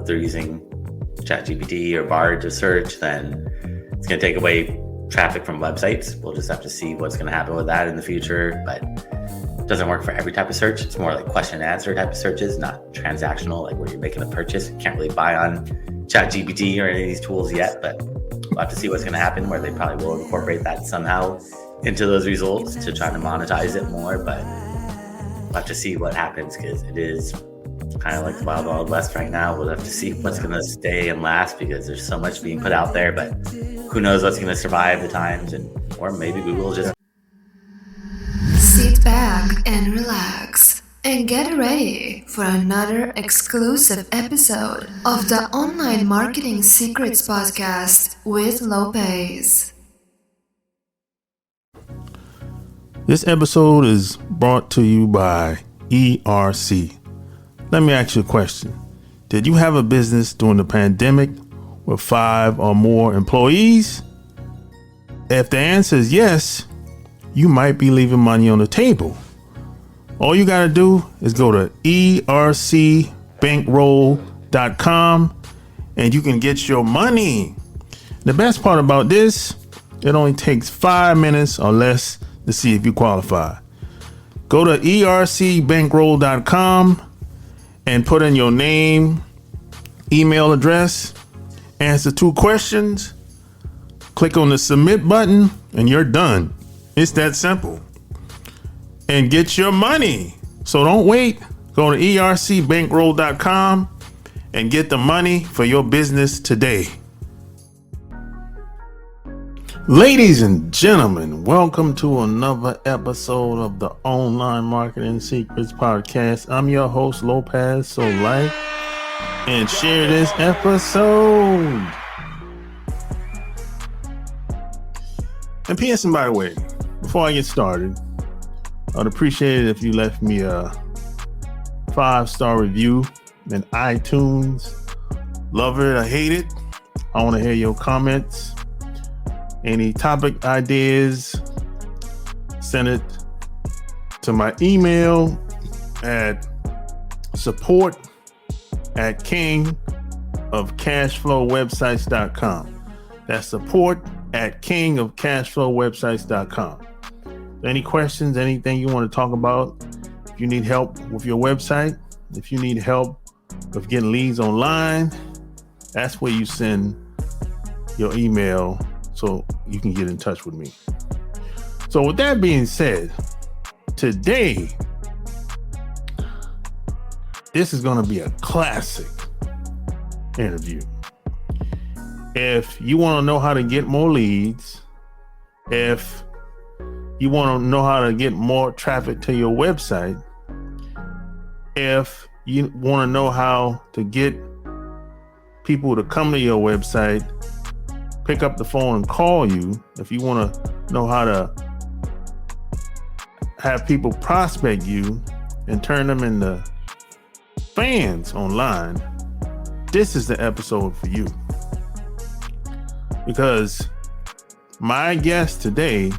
if they're using ChatGPT or Bard to search, then it's going to take away traffic from websites. We'll just have to see what's going to happen with that in the future. But it doesn't work for every type of search. It's more like question and answer type of searches, not transactional, like where you're making a purchase. You can't really buy on ChatGPT or any of these tools yet, but we'll have to see what's going to happen, where they probably will incorporate that somehow into those results to try to monetize it more. But we'll have to see what happens, because it is kind of like the Wild Wild West right now. We'll have to see what's going to stay and last, because there's so much being put out there, but who knows what's going to survive the times, or maybe Google just... Sit back and relax and get ready for another exclusive episode of the Online Marketing Secrets Podcast with Lopez. This episode is brought to you by ERC. Let me ask you a question. Did you have a business during the pandemic with 5 or more employees? If the answer is yes, you might be leaving money on the table. All you got to do is go to ercbankroll.com and you can get your money. The best part about this, it only takes 5 minutes or less to see if you qualify. Go to ercbankroll.com and put in your name, email address, answer 2 questions, click on the submit button, and you're done. It's that simple. And get your money. So don't wait. Go to ercbankroll.com and get the money for your business today. Ladies and gentlemen, welcome to another episode of the Online Marketing Secrets Podcast. I'm your host, Lopez. So like and share this episode. And P.S. and by the way, before I get started, I'd appreciate it if you left me a 5-star review in iTunes. Love it or hate it. I want to hear your comments. Any topic ideas, send it to my email at support@kingofcashflowwebsites.com. That's support@kingofcashflowwebsites.com. Any questions, anything you want to talk about, if you need help with your website, if you need help with getting leads online, that's where you send your email so you can get in touch with me. So with that being said, today, this is going to be a classic interview. If you want to know how to get more leads, if you want to know how to get more traffic to your website, if you want to know how to get people to come to your website, pick up the phone and call you, if you want to know how to have people prospect you and turn them into fans online, this is the episode for you. Because my guest today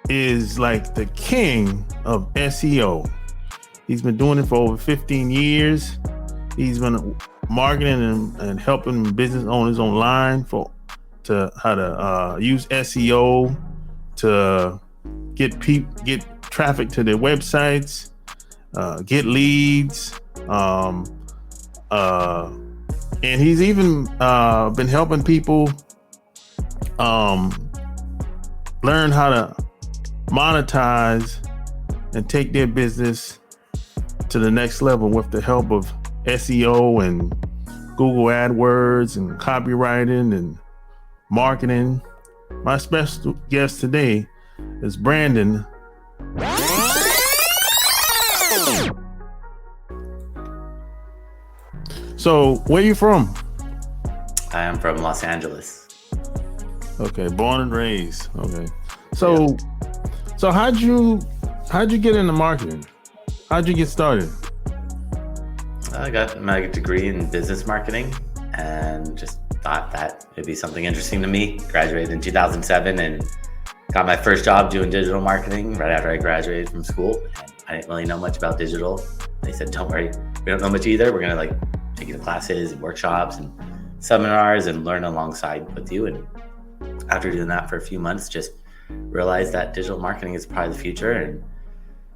is like the king of SEO. He's been doing it for over 15 years. He's been marketing and helping business owners online to how to use SEO to get traffic to their websites, get leads, and he's even been helping people learn how to monetize and take their business to the next level with the help of SEO and Google AdWords and copywriting and marketing. My special guest today is Brandon. So, where are you from? I am from Los Angeles. Okay, born and raised. Okay. So how'd you get into marketing? How'd you get started? I got my degree in business marketing and just thought that it'd be something interesting to me. Graduated in 2007 and got my first job doing digital marketing right after I graduated from school. And I didn't really know much about digital. They said, don't worry, we don't know much either. We're going to take you to classes and workshops and seminars and learn alongside with you. And after doing that for a few months, just realized that digital marketing is probably the future. And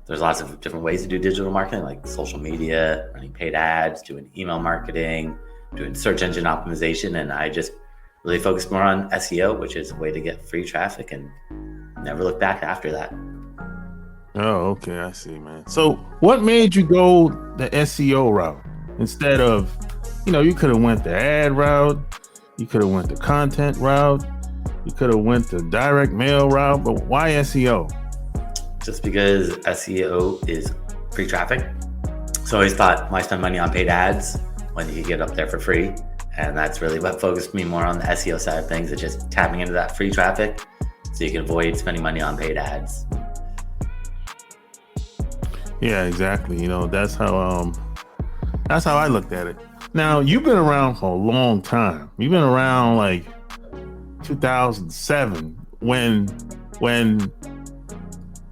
there's lots of different ways to do digital marketing, like social media, running paid ads, doing email marketing, doing search engine optimization. And I just really focused more on SEO, which is a way to get free traffic, and never look back after that. Oh, okay. I see, man. So what made you go the SEO route instead of, you could have went the ad route, you could have went the content route, you could have went the direct mail route, but why SEO? Just because SEO is free traffic. So I always thought, why spend money on paid ads when you can get up there for free? And that's really what focused me more on the SEO side of things, is just tapping into that free traffic so you can avoid spending money on paid ads. Yeah, exactly. That's how I looked at it. Now, you've been around for a long time. You've been around like 2007 when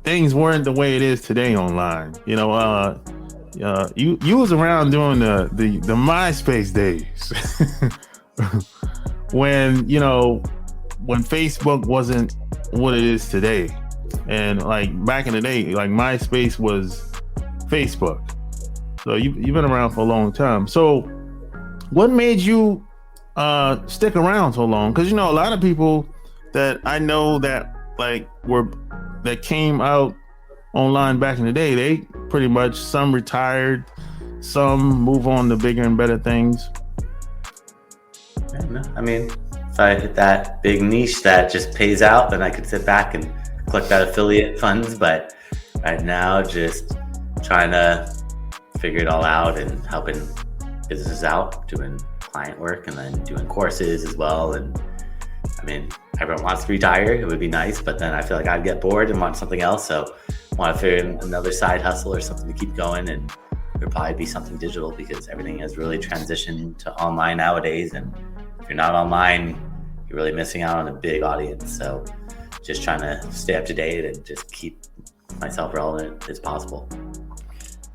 things weren't the way it is today online. You was around during the MySpace days when Facebook wasn't what it is today. And like back in the day, like MySpace was Facebook. So you've been around for a long time. So what made you stick around so long? Because a lot of people that I know that that came out online back in the day, they pretty much, some retired, some move on to bigger and better things. I mean, if I hit that big niche that just pays out, then I could sit back and collect that affiliate funds. But right now, just trying to figure it all out and helping businesses out, doing client work and then doing courses as well. And I mean, everyone wants to retire. It would be nice, but then I feel like I'd get bored and want something else. So I want to figure in another side hustle or something to keep going. And it would probably be something digital, because everything has really transitioned to online nowadays. And if you're not online, you're really missing out on a big audience. So just trying to stay up to date and just keep myself relevant as possible.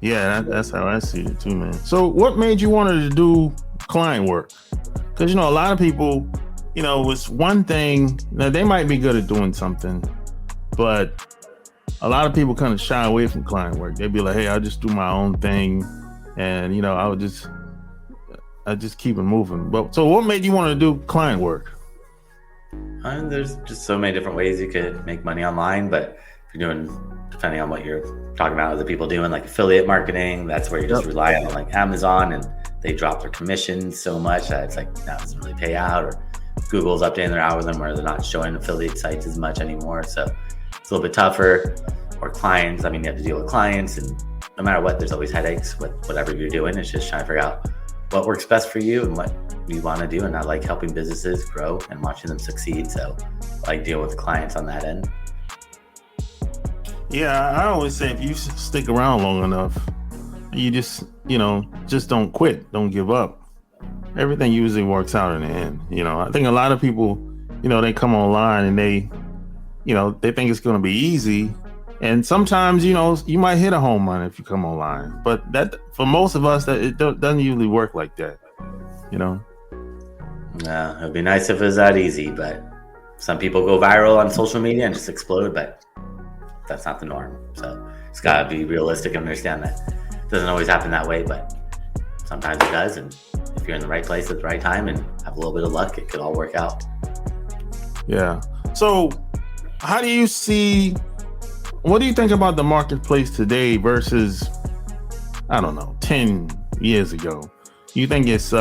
Yeah, that's how I see it too, man. So what made you want to do client work? Because, a lot of people, it's one thing, now they might be good at doing something, but a lot of people kind of shy away from client work. They'd be like, hey, I'll just do my own thing. And, I just keep it moving. But so what made you want to do client work? There's just so many different ways you could make money online, but if you're doing, depending on what you're talking about, other people doing like affiliate marketing, that's where you just rely on like Amazon, and they drop their commissions so much that it's like, that doesn't really pay out. Or Google's updating their algorithm where they're not showing affiliate sites as much anymore. So it's a little bit tougher. Or clients, I mean, you have to deal with clients, and no matter what, there's always headaches with whatever you're doing. It's just trying to figure out what works best for you and what you want to do. And I like helping businesses grow and watching them succeed. So I like dealing with clients on that end. Yeah, I always say if you stick around long enough, you just don't quit, don't give up. Everything usually works out in the end. I think a lot of people, they come online and they think it's going to be easy. And sometimes, you might hit a home run if you come online, but that, for most of us, that it doesn't usually work like that. No, it'd be nice if it was that easy, but some people go viral on social media and just explode, but that's not the norm. So it's got to be realistic and understand that it doesn't always happen that way, but sometimes it does. And if you're in the right place at the right time and have a little bit of luck, it could all work out. Yeah. So how do you see, what do you think about the marketplace today versus, 10 years ago? You think it's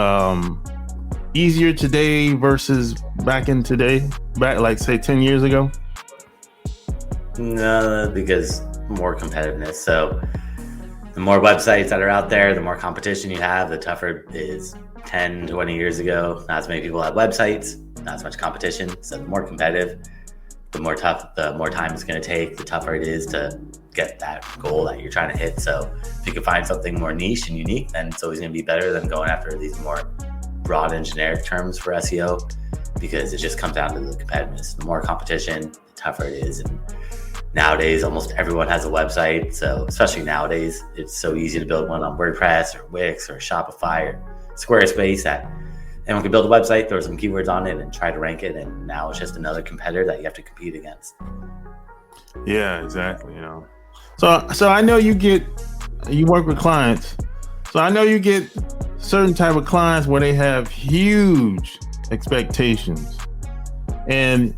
easier today versus back like say 10 years ago? No, because more competitiveness. So the more websites that are out there, the more competition you have, the tougher it is. 10, 20 years ago, not as many people had websites, not as much competition. So the more competitive, the more time it's going to take, the tougher it is to get that goal that you're trying to hit. So if you can find something more niche and unique, then it's always going to be better than going after these more broad and generic terms for SEO, because it just comes down to the competitiveness. The more competition, the tougher it is. And nowadays, almost everyone has a website. So especially nowadays, it's so easy to build one on WordPress or Wix or Shopify or Squarespace that anyone can build a website, throw some keywords on it and try to rank it. And now it's just another competitor that you have to compete against. Yeah, exactly. So I know you work with clients. So I know you get certain type of clients where they have huge expectations, and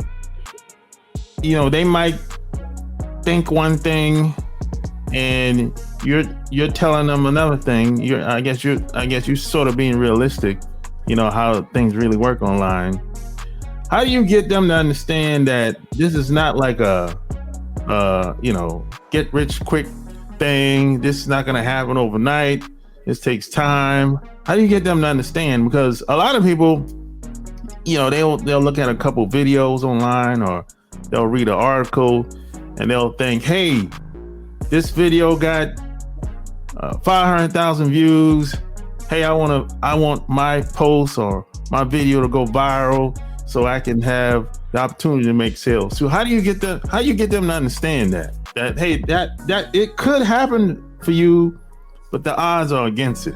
they might think one thing and you're telling them another thing. I guess you're sort of being realistic, how things really work online. How do you get them to understand that this is not like a get rich quick thing? This is not going to happen overnight. This takes time. How do you get them to understand? Because a lot of people, they'll look at a couple videos online, or they'll read an article and they'll think, hey, this video got 500,000 views. Hey, I want my post or my video to go viral so I can have the opportunity to make sales. So how do you get them to understand that hey, that it could happen for you, but the odds are against it?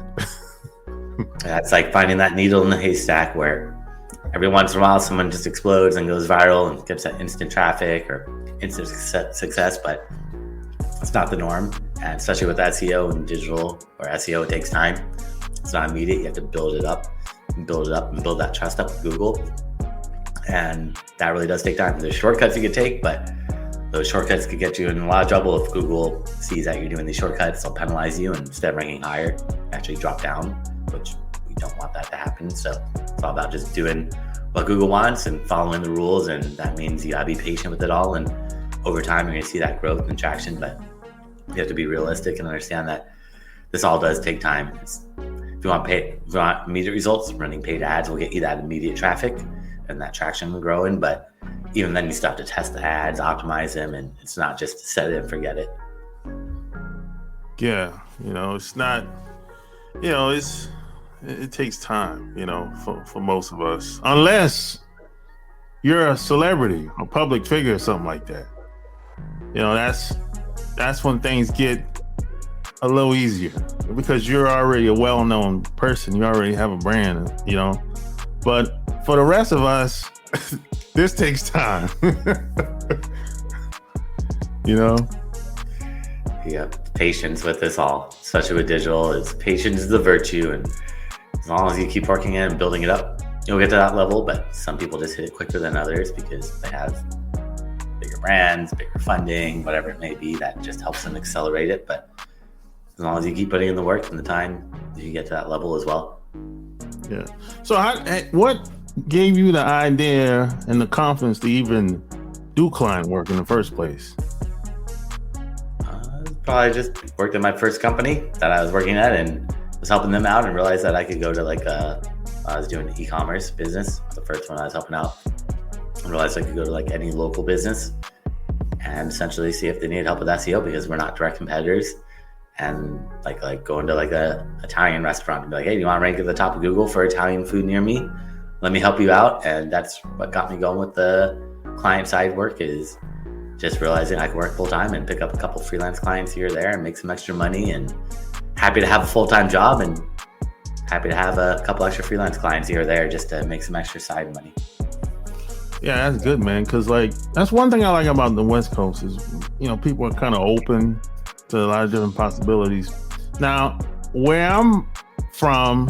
It's like finding that needle in the haystack where every once in a while someone just explodes and goes viral and gets that instant traffic or instant success, but it's not the norm. And especially with SEO and digital or SEO, it takes time. It's not immediate. You have to build it up and build that trust up with Google. And that really does take time. There's shortcuts you could take, but those shortcuts could get you in a lot of trouble. If Google sees that you're doing these shortcuts, they'll penalize you, and instead of ranking higher, actually drop down, which we don't want that to happen. So it's all about just doing what Google wants and following the rules. And that means you gotta be patient with it all. And over time, you're gonna see that growth and traction, but you have to be realistic and understand that this all does take time. If you want immediate results, running paid ads will get you that immediate traffic and that traction growing. But even then, you still have to test the ads, optimize them, and it's not just set it and forget it. Yeah, it's not. It takes time. For most of us, unless you're a celebrity, a public figure, or something like that. That's when things get a little easier, because you're already a well-known person. You already have a brand, But for the rest of us, this takes time. Yeah, patience with this all, especially with digital. Patience is the virtue, and as long as you keep working it and building it up, you'll get to that level. But some people just hit it quicker than others because they have bigger brands, bigger funding, whatever it may be, that just helps them accelerate it. But as long as you keep putting in the work and the time, you get to that level as well. Yeah. So what gave you the idea and the confidence to even do client work in the first place? Probably just worked at my first company that I was working at and was helping them out, and realized that I could go to I was doing e-commerce business, the first one I was helping out, and realized I could go to any local business and essentially see if they needed help with SEO, because we're not direct competitors. And like going to a Italian restaurant and be like, hey, do you want to rank at the top of Google for Italian food near me? Let me help you out. And that's what got me going with the client side work, is just realizing I could work full time and pick up a couple freelance clients here or there and make some extra money, and happy to have a full-time job and happy to have a couple extra freelance clients here or there just to make some extra side money. Yeah, that's good, man. Because that's one thing I like about the West Coast is, people are kind of open to a lot of different possibilities. Now, where I'm from,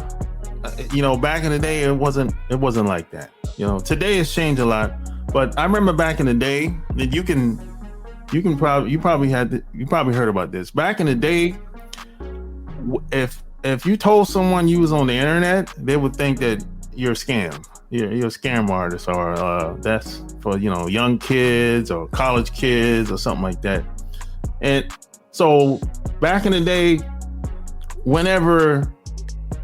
back in the day, it wasn't like that. Today it's changed a lot, but I remember back in the day that you probably heard about this. Back in the day, if you told someone you was on the internet, they would think that you're a scam. You're a scam artist, or that's for young kids or college kids or something like that. And so back in the day, whenever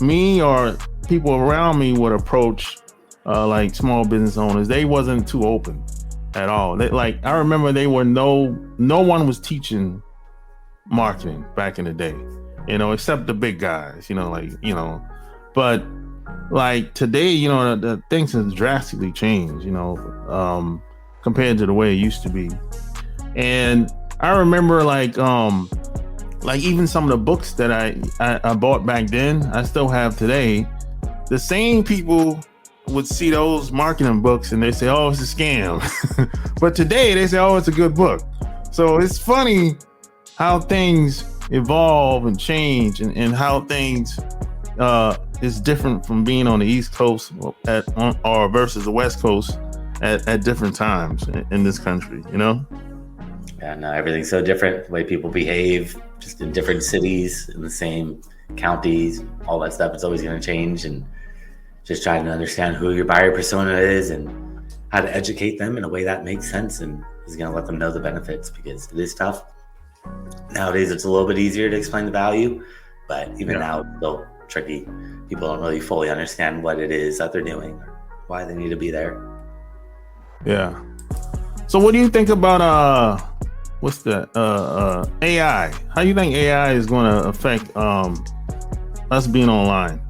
me or people around me would approach small business owners, they wasn't too open at all. I remember no one was teaching marketing back in the day, except the big guys, but today, the things have drastically changed, compared to the way it used to be. And I remember even some of the books that I bought back then, I still have today. the same people would see those marketing books and they say, oh, it's a scam. But today they say, oh, it's a good book. So it's funny how things evolve and change, and how things is different from being on the East Coast or versus the West Coast at different times in this country, you know? Yeah, no, everything's so different. The way people behave, just in different cities, in the same counties, all that stuff, it's always going to change. And just trying to understand who your buyer persona is and how to educate them in a way that makes sense and is going to let them know the benefits, because it is tough. Nowadays, it's a little bit easier to explain the value, but even now, it's still tricky. People don't really fully understand what it is that they're doing or why they need to be there. Yeah. So what do you think about AI? How do you think AI is going to affect us being online?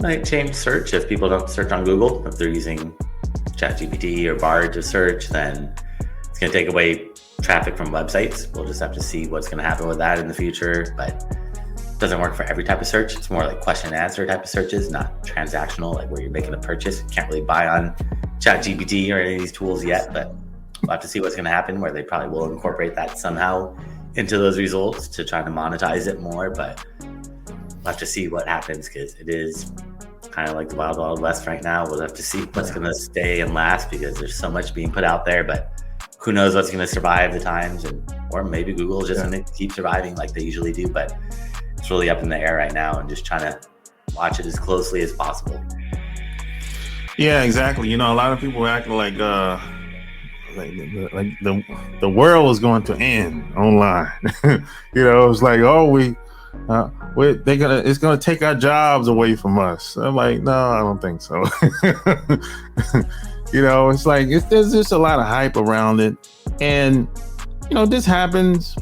Might change search if people don't search on Google. If they're using ChatGPT or Bard to search, then it's going to take away traffic from websites. We'll just have to see what's going to happen with that in the future, but it doesn't work for every type of search. It's more like question and answer type of searches, not transactional, like where you're making a purchase. You can't really buy on ChatGPT or any of these tools yet, but we'll have to see what's going to happen, where they probably will incorporate that somehow into those results to try to monetize it more. But we'll have to see what happens, because it is kind of like the wild, wild west right now. We'll have to see what's going to stay and last, because there's so much being put out there, but who knows what's going to survive the times, or maybe Google is just going to keep surviving like they usually do. But it's really up in the air right now, and just trying to watch it as closely as possible. Yeah, exactly. You know, a lot of people acting like the world is going to end online. You know, it's like, oh, it's going to take our jobs away from us. I'm like, no, I don't think so. You know, it's like there's just a lot of hype around it, and you know, this happens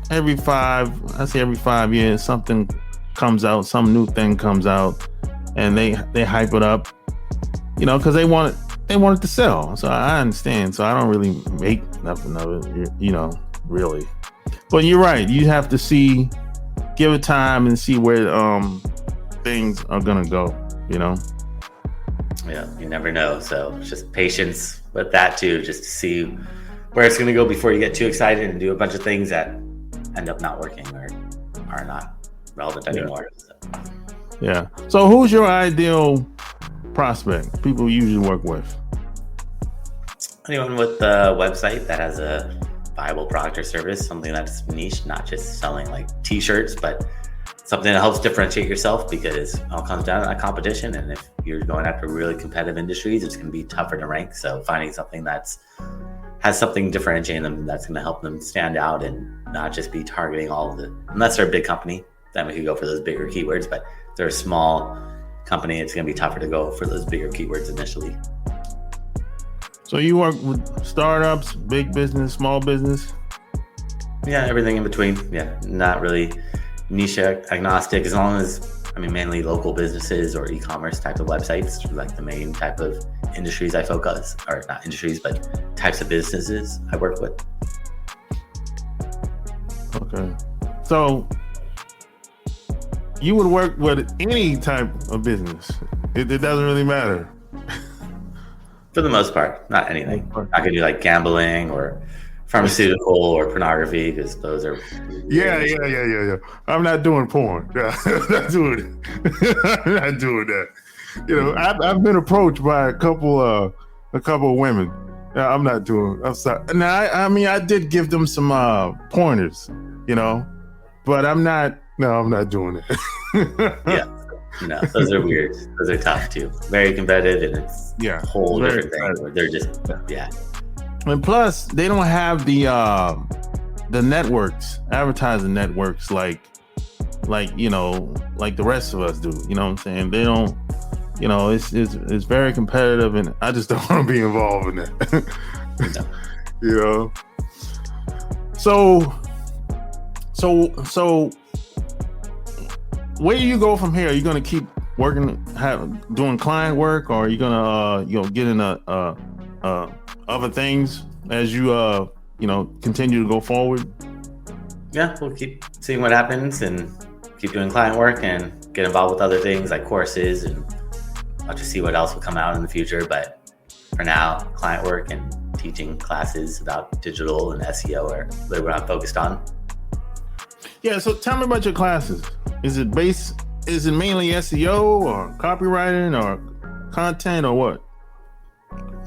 every 5 years. Something comes out, some new thing comes out, and they hype it up. You know, because they want it to sell. So I understand. So I don't really make nothing of it, you know, really. But you're right. You have to give it time and see where things are gonna go, you know. Yeah, you never know. So just patience with that too, just to see where it's gonna go before you get too excited and do a bunch of things that end up not working or are not relevant anymore. Yeah. So who's your ideal prospect, people you usually work with? Anyone with a website that has a viable product or service, something that's niche, not just selling like t-shirts, but something that helps differentiate yourself, because it all comes down to that competition. And if you're going after really competitive industries, it's going to be tougher to rank. So finding something has something differentiating them, that's going to help them stand out and not just be targeting all of unless they're a big company, then we could go for those bigger keywords. But if they're a small company, it's going to be tougher to go for those bigger keywords initially. So you work with startups, big business, small business? Yeah, everything in between. Yeah, not really niche agnostic, as long as, mainly local businesses or e-commerce type of websites, like the main type of industries I focus, or not industries, but types of businesses I work with. Okay. So you would work with any type of business. It doesn't really matter. For the most part, not anything. I could do like gambling or pharmaceutical or pornography, because those are yeah. I'm not doing porn. I'm not doing it. I'm not doing that. You know, I've been approached by a couple of women. I'm not doing. I'm sorry. Now, I did give them some pointers, you know, but I'm not. No, I'm not doing it. Yeah. No, those are weird. Those are tough too. Very competitive, and it's a whole different thing. Where they're just And plus, they don't have the networks, advertising networks, like you know, like the rest of us do. You know what I'm saying? They don't. You know, it's very competitive, and I just don't want to be involved in that. No. You know. So. Where do you go from here? Are you going to keep working, doing client work, or are you going to, get into other things as you, continue to go forward? Yeah, we'll keep seeing what happens and keep doing client work and get involved with other things like courses, and I'll just see what else will come out in the future. But for now, client work and teaching classes about digital and SEO are really what I'm focused on. Yeah, so tell me about your classes. Is it mainly SEO or copywriting or content or what?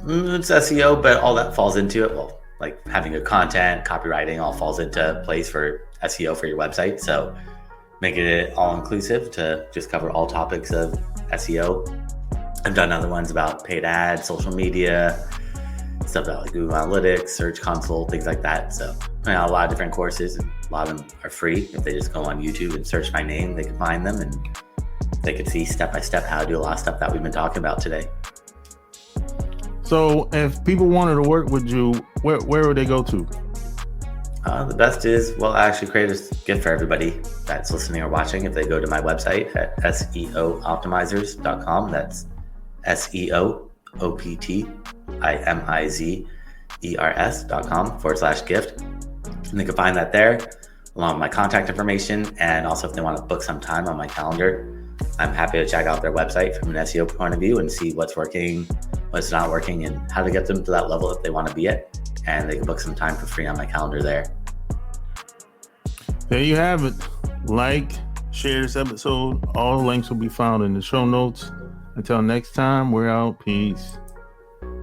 It's SEO, but all that falls into it. Well, like having good content, copywriting all falls into place for SEO for your website. So making it all inclusive to just cover all topics of SEO. I've done other ones about paid ads, social media, stuff about like Google Analytics, Search Console, things like that. So putting out a lot of different courses, and a lot of them are free. If they just go on YouTube and search my name, they can find them and they can see step by step how to do a lot of stuff that we've been talking about today. So if people wanted to work with you, where would they go to? The best is, well, I actually created a gift for everybody that's listening or watching. If they go to my website at SEOoptimizers.com, that's SEOoptimizers.com/gift. And they can find that there, along with my contact information. And also if they want to book some time on my calendar, I'm happy to check out their website from an SEO point of view and see what's working, what's not working, and how to get them to that level if they want to be it. And they can book some time for free on my calendar there. There you have it. Like, share this episode. All the links will be found in the show notes. Until next time, we're out. Peace.